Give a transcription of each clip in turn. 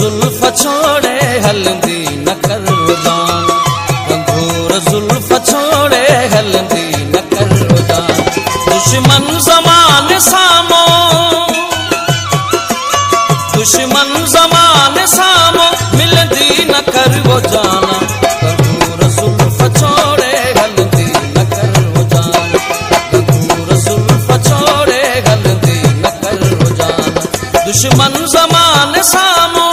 जुल्फ छोड़े हलंदी न कर जान, घंघूर जुल्फ छोड़े हलंदी न कर जान। दुश्मन ज़माने सामो, दुश्मन ज़माने सामो मिलंदी न कर वो जाना, घंघूर जुल्फ छोड़े हलंदी न कर वो जान, घंघूर जुल्फ छोड़े हलंदी न कर वो जाना। दुश्मन ज़माने सामो,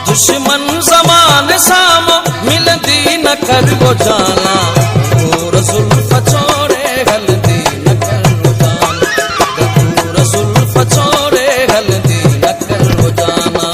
दुश्मन ज़माने सामो मिलंदी न कर वो जाना, घंघूर जुल्फ छोड़े हलंदी न कर वो जाना, घंघूर जुल्फ छोड़े हलंदी न कर वो जाना।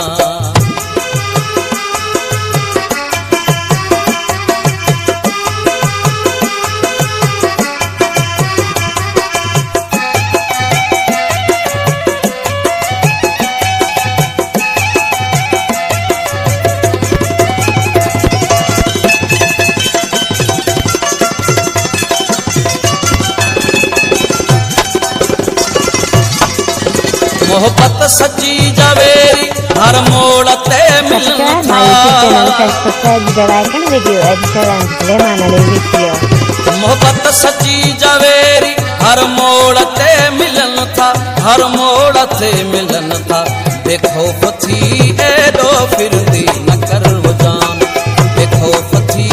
मोहब्बत सच्ची जवेरी हर मोड़ ते मिलन था, मोहब्बत सच्ची जवेरी हर मोड़ ते मिलन था, हर मोड़ ते मिलन था। देखो फथी एडो फिरदी न कर वो जान, देखो फथी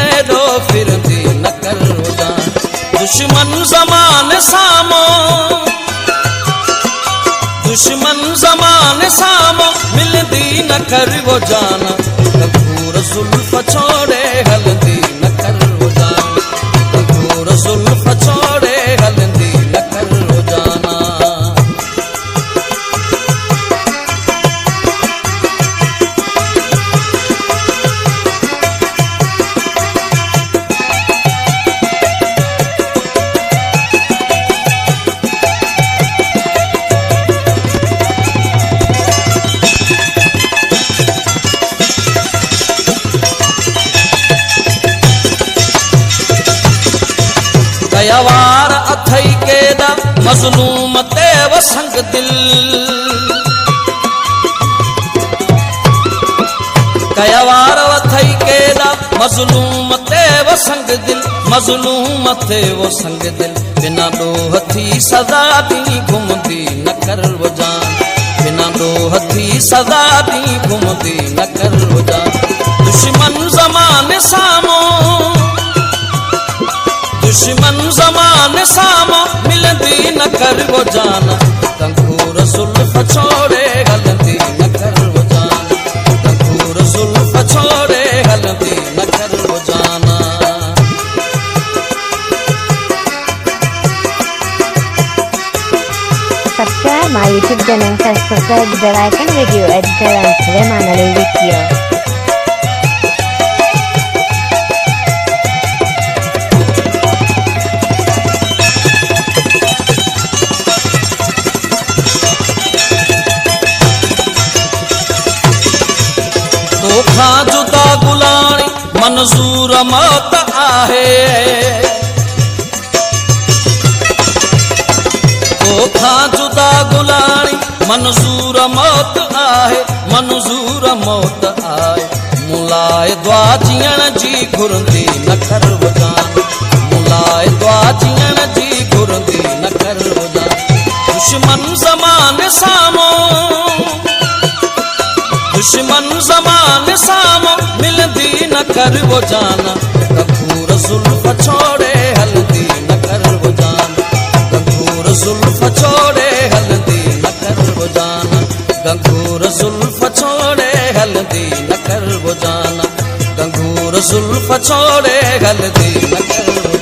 एडो फिरदी न कर वो जान। दुश्मन ज़माने सामो, दुश्मन ज़माने सामो मिलदी न कर वो जाना, घंघूर जुल्फ छोड़े हलंदी न कर वो जाना, घंघूर जुल्फ छोड़े हलंदी न कर वो जाना। कयावार अथई केदा मज़लूम ते वो संग दिल, कयावार अथई केदा मज़लूम ते वो संग दिल, मज़लूम ते वो संग दिल। बिना ॾोहथी सदा दी घुमदी न कर वो जान, बिना ॾोहथी सदा दी घुमदी न कर वो जान। दुश्मन ज़माने सामो, दुश्मन ज़माने सामो मिलंदी न कर वो जाना, घंघूर जुल्फ छोड़े हलंदी न कर वो जाना, घंघूर जुल्फ छोड़े हलंदी न कर वो जाना। Subscribe my YouTube channel, subscribe the icon video editor and Suleiman Ali video. तोखा जुदा गुलाणी मंजूर मौत आहे, तोखा जुदा गुलाणी मंजूर मौत आहे, मंजूर मौत आहे। मुलाए दुआ जीअण जी घुरंदी न कर वो जान, मुलाए दुआ जीअण जी घुरंदी न कर वो जान। दुश्मन ज़माने सामो, दुश्मन ज़माने सामो मिलंदी न कर वो जाना, घंघूर जुल्फ छोड़े हलंदी न कर वो जाना, घंघूर जुल्फ छोड़े हलंदी न कर वो जाना, घंघूर जुल्फ छोड़े हलंदी न कर वो जाना, घंघूर जुल्फ छोड़े हलंदी न कर वो